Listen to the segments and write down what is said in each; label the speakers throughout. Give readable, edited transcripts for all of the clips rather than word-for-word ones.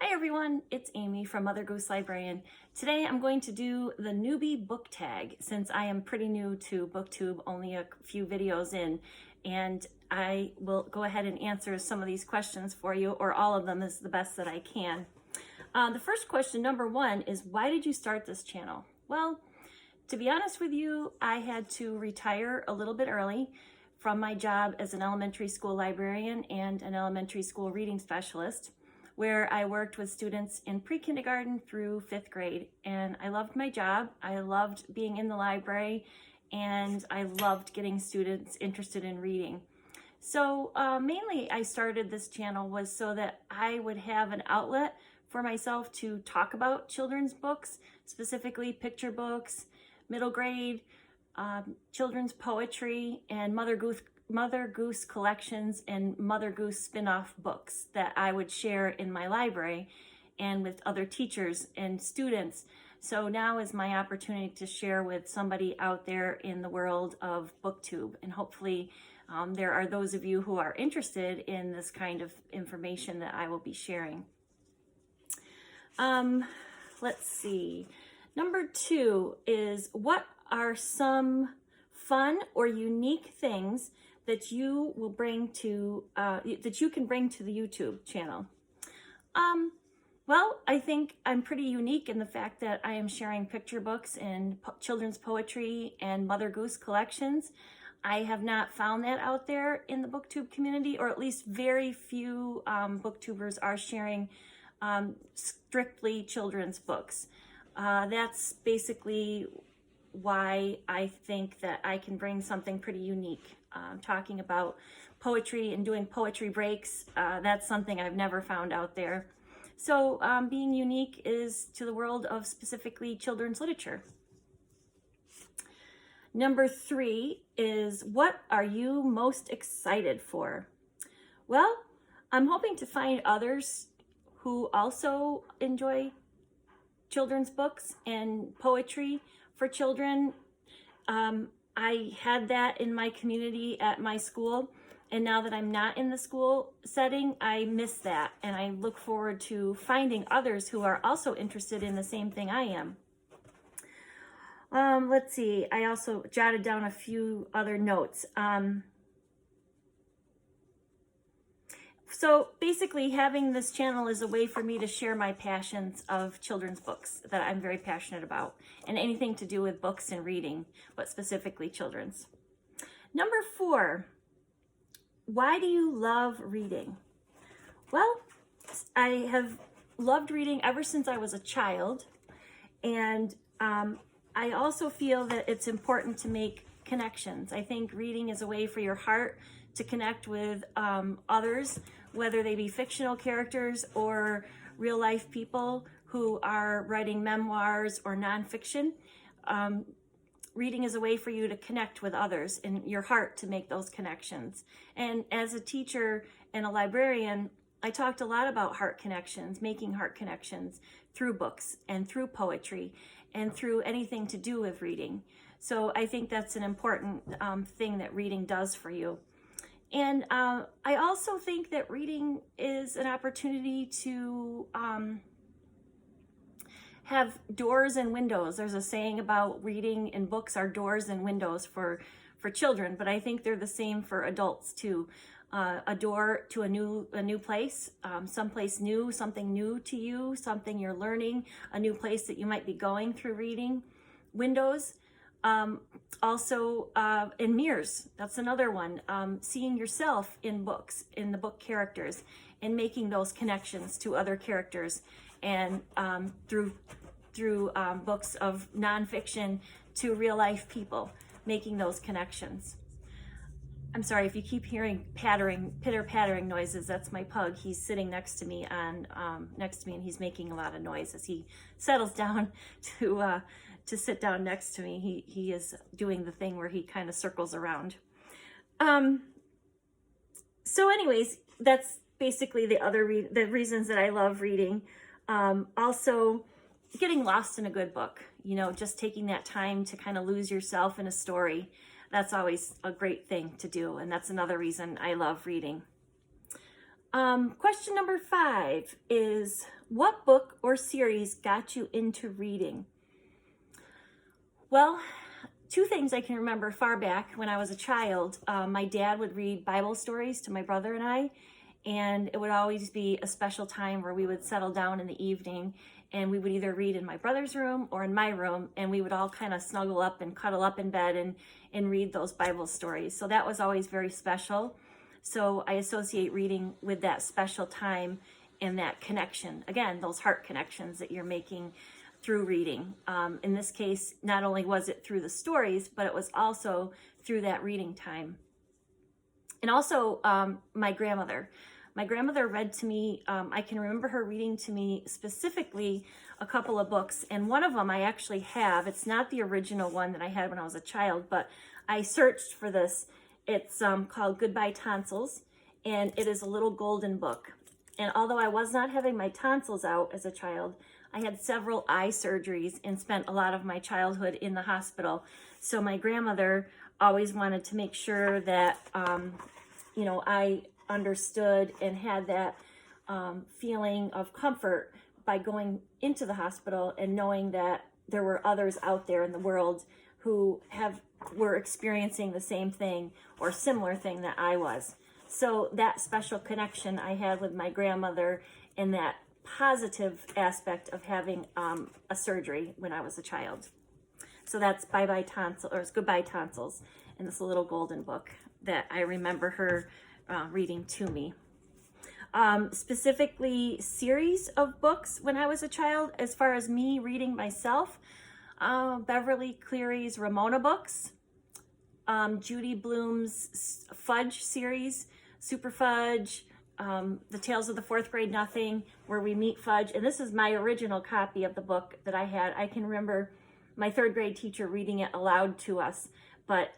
Speaker 1: Hi everyone, it's Amy from Mother Goose Librarian. Today I'm going to do the Newbie Book Tag since I am pretty new to BookTube, only a few videos in, and I will go ahead and answer some of these questions for you, or all of them is the best that I can. The first question, number one, is why did you start this channel? Well, to be honest with you, I had to retire a little bit early from my job as an elementary school librarian and an elementary school reading specialist, where I worked with students in pre-kindergarten through 5th grade. And I loved my job. I loved being in the library, and I loved getting students interested in reading. So mainly I started this channel was so that I would have an outlet for myself to talk about children's books, specifically picture books, middle grade, children's poetry, and Mother Goose collections and Mother Goose spin-off books that I would share in my library and with other teachers and students. So now is my opportunity to share with somebody out there in the world of BookTube, and hopefully there are those of you who are interested in this kind of information that I will be sharing. Let's see. Number two is, what are some fun or unique things that you will bring to that you can bring to the YouTube channel? Well, I think I'm pretty unique in the fact that I am sharing picture books and children's poetry and Mother Goose collections. I have not found that out there in the BookTube community, or at least very few BookTubers are sharing strictly children's books. That's basically why I think that I can bring something pretty unique. Talking about poetry and doing poetry breaks, that's something I've never found out there. So being unique is to the world of specifically children's literature. Number three is, what are you most excited for? Well, I'm hoping to find others who also enjoy children's books and poetry for children. I had that in my community at my school, and now that I'm not in the school setting, I miss that, and I look forward to finding others who are also interested in the same thing I am. Let's see, I also jotted down a few other notes. So basically, having this channel is a way for me to share my passions of children's books that I'm very passionate about, and anything to do with books and reading, but specifically children's. Number four, why do you love reading? Well, I have loved reading ever since I was a child, and I also feel that it's important to make connections. I think reading is a way for your heart to connect with others, whether they be fictional characters or real life people who are writing memoirs or nonfiction. Reading is a way for you to connect with others and your heart to make those connections. And as a teacher and a librarian, I talked a lot about heart connections, making heart connections through books and through poetry and through anything to do with reading. So I think that's an important thing that reading does for you. And I also think that reading is an opportunity to have doors and windows. There's a saying about reading and books are doors and windows for children, but I think they're the same for adults too. A door to a new place, someplace new, something new to you, something you're learning, a new place that you might be going through reading. Windows. Also in mirrors, that's another one. Seeing yourself in books, in the book characters, and making those connections to other characters, and through books of nonfiction to real life people, making those connections. I'm sorry if you keep hearing pitter-pattering noises. That's my pug. He's sitting next to me and he's making a lot of noise as he settles down to sit down next to me. He is doing the thing where he kind of circles around. So anyways, that's basically the reasons that I love reading. Also, getting lost in a good book, just taking that time to kind of lose yourself in a story. That's always a great thing to do, and that's another reason I love reading. Question number 5 is, what book or series got you into reading? Well, 2 things I can remember far back when I was a child. My dad would read Bible stories to my brother and I, and it would always be a special time where we would settle down in the evening and we would either read in my brother's room or in my room, and we would all kind of snuggle up and cuddle up in bed and read those Bible stories. So that was always very special. So I associate reading with that special time and that connection. Again, those heart connections that you're making through reading. In this case, not only was it through the stories, but it was also through that reading time. And also my grandmother. My grandmother read to me, I can remember her reading to me specifically a couple of books, and one of them I actually have. It's not the original one that I had when I was a child, but I searched for this. It's called Goodbye Tonsils, and it is a little golden book. And although I was not having my tonsils out as a child, I had several eye surgeries and spent a lot of my childhood in the hospital. So my grandmother always wanted to make sure that, I understood and had that feeling of comfort by going into the hospital and knowing that there were others out there in the world who were experiencing the same thing or similar thing that I was. So that special connection I had with my grandmother and that positive aspect of having a surgery when I was a child. So that's Goodbye Tonsils, and this little golden book that I remember her reading to me. Specifically, series of books when I was a child, as far as me reading myself, Beverly Cleary's Ramona books, Judy Blume's Fudge series, Super Fudge, The Tales of the Fourth Grade Nothing, where we meet Fudge. And this is my original copy of the book that I had. I can remember my 3rd grade teacher reading it aloud to us, but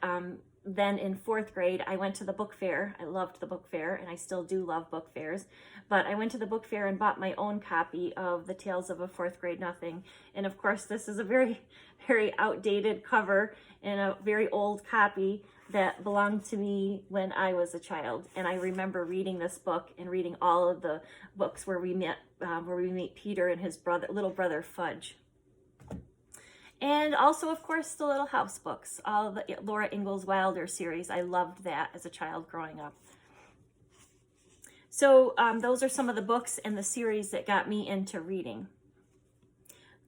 Speaker 1: then in 4th grade, I went to the book fair. I loved the book fair, and I still do love book fairs. But I went to the book fair and bought my own copy of The Tales of a Fourth Grade Nothing. And of course, this is a very, very outdated cover and a very old copy that belonged to me when I was a child. And I remember reading this book and reading all of the books where we meet Peter and his little brother Fudge. And also, of course, the Little House books, all the Laura Ingalls Wilder series. I loved that as a child growing up. So those are some of the books and the series that got me into reading.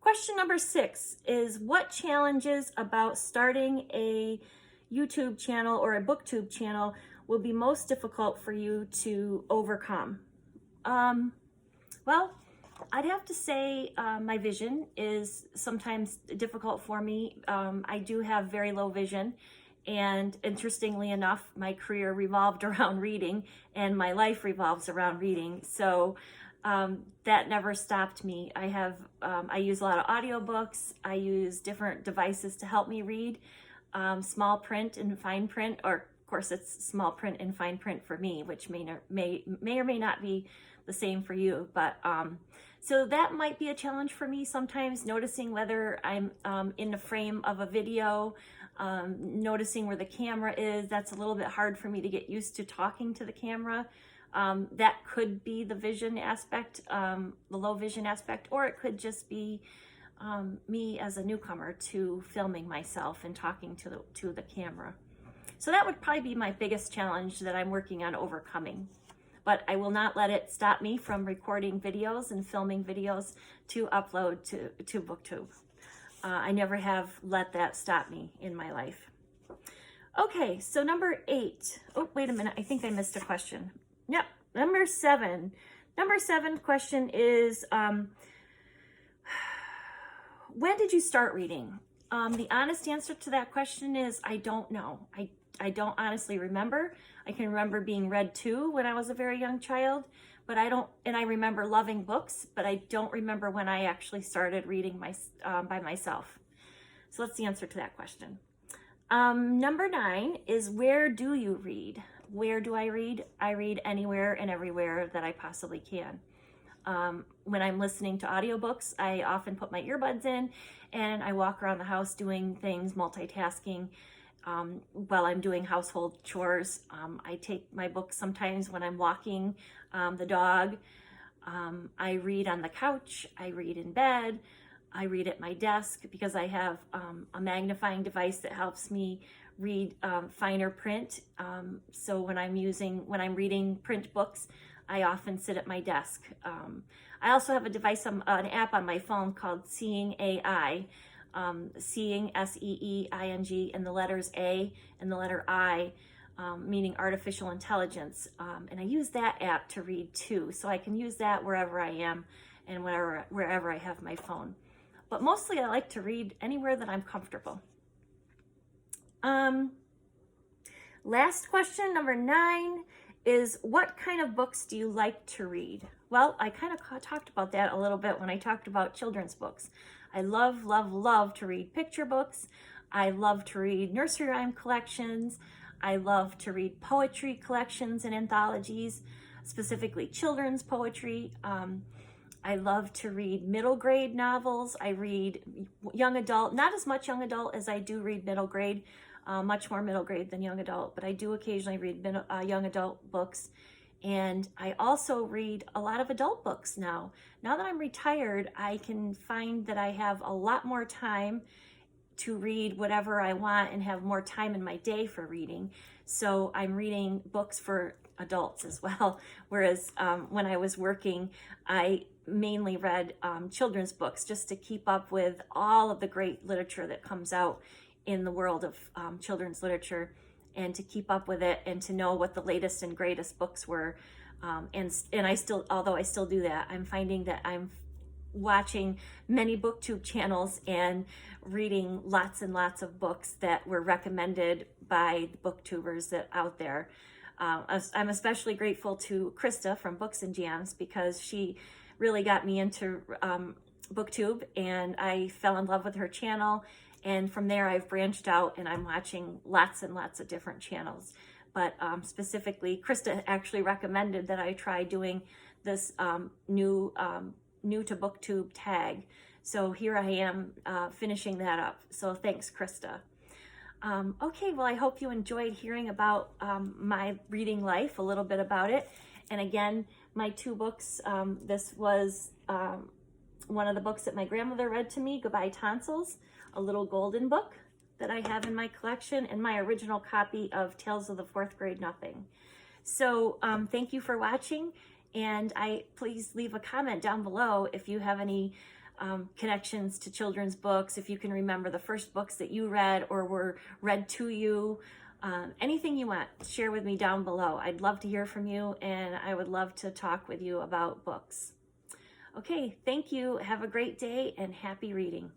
Speaker 1: Question number 6 is, what challenges about starting a YouTube channel or a BookTube channel will be most difficult for you to overcome? Well, I'd have to say my vision is sometimes difficult for me. I do have very low vision, and interestingly enough, my career revolved around reading and my life revolves around reading. So that never stopped me. I use a lot of audiobooks. I use different devices to help me read, small print and fine print, or of course it's small print and fine print for me, which may or may not be the same for you. But so that might be a challenge for me sometimes, noticing whether I'm in the frame of a video, noticing where the camera is. That's a little bit hard for me to get used to, talking to the camera. That could be the vision aspect, the low vision aspect, or it could just be me as a newcomer to filming myself and talking to the camera. So that would probably be my biggest challenge that I'm working on overcoming. But I will not let it stop me from recording videos and filming videos to upload to BookTube. I never have let that stop me in my life. Okay, so number 8. Oh, wait a minute. I think I missed a question. Yep, number 7. Number 7 question is, when did you start reading? The honest answer to that question is I don't know. I don't honestly remember. I can remember being read to when I was a very young child, but I remember loving books, but I don't remember when I actually started reading by myself. So that's the answer to that question. Number 9 is, where do you read? Where do I read? I read anywhere and everywhere that I possibly can. When I'm listening to audiobooks, I often put my earbuds in and I walk around the house doing things, multitasking. while I'm doing household chores. I take my books sometimes when I'm walking the dog. I read on the couch, I read in bed, I read at my desk because I have a magnifying device that helps me read finer print. So when I'm reading print books, I often sit at my desk. I also have a device, an app on my phone called Seeing AI. Seeing, SEEING, and the letters A and the letter I, meaning artificial intelligence. And I use that app to read too. So I can use that wherever I am and wherever I have my phone. But mostly I like to read anywhere that I'm comfortable. Last question, number 9, is what kind of books do you like to read? Well, I kind of talked about that a little bit when I talked about children's books. I love, love, love to read picture books. I love to read nursery rhyme collections. I love to read poetry collections and anthologies, specifically children's poetry. I love to read middle grade novels. I read young adult, not as much young adult as I do read middle grade, much more middle grade than young adult, but I do occasionally read young adult books. And I also read a lot of adult books now. Now that I'm retired, I can find that I have a lot more time to read whatever I want and have more time in my day for reading. So I'm reading books for adults as well. Whereas when I was working, I mainly read children's books just to keep up with all of the great literature that comes out in the world of children's literature, and to keep up with it and to know what the latest and greatest books were. And I still, although I still do that, I'm finding that I'm watching many booktube channels and reading lots and lots of books that were recommended by the booktubers that out there. I'm especially grateful to Krista from Books and Jams because she really got me into booktube, and I fell in love with her channel. And from there, I've branched out and I'm watching lots and lots of different channels. But specifically, Krista actually recommended that I try doing this new to booktube tag. So here I am finishing that up. So thanks, Krista. Okay, well, I hope you enjoyed hearing about my reading life, a little bit about it. And again, my 2 books, this was one of the books that my grandmother read to me, Goodbye Tonsils, a little golden book that I have in my collection, and my original copy of Tales of the 4th Grade Nothing. So thank you for watching, and please leave a comment down below if you have any connections to children's books, if you can remember the first books that you read or were read to you. Anything you want, share with me down below. I'd love to hear from you, and I would love to talk with you about books. Okay, thank you. Have a great day and happy reading.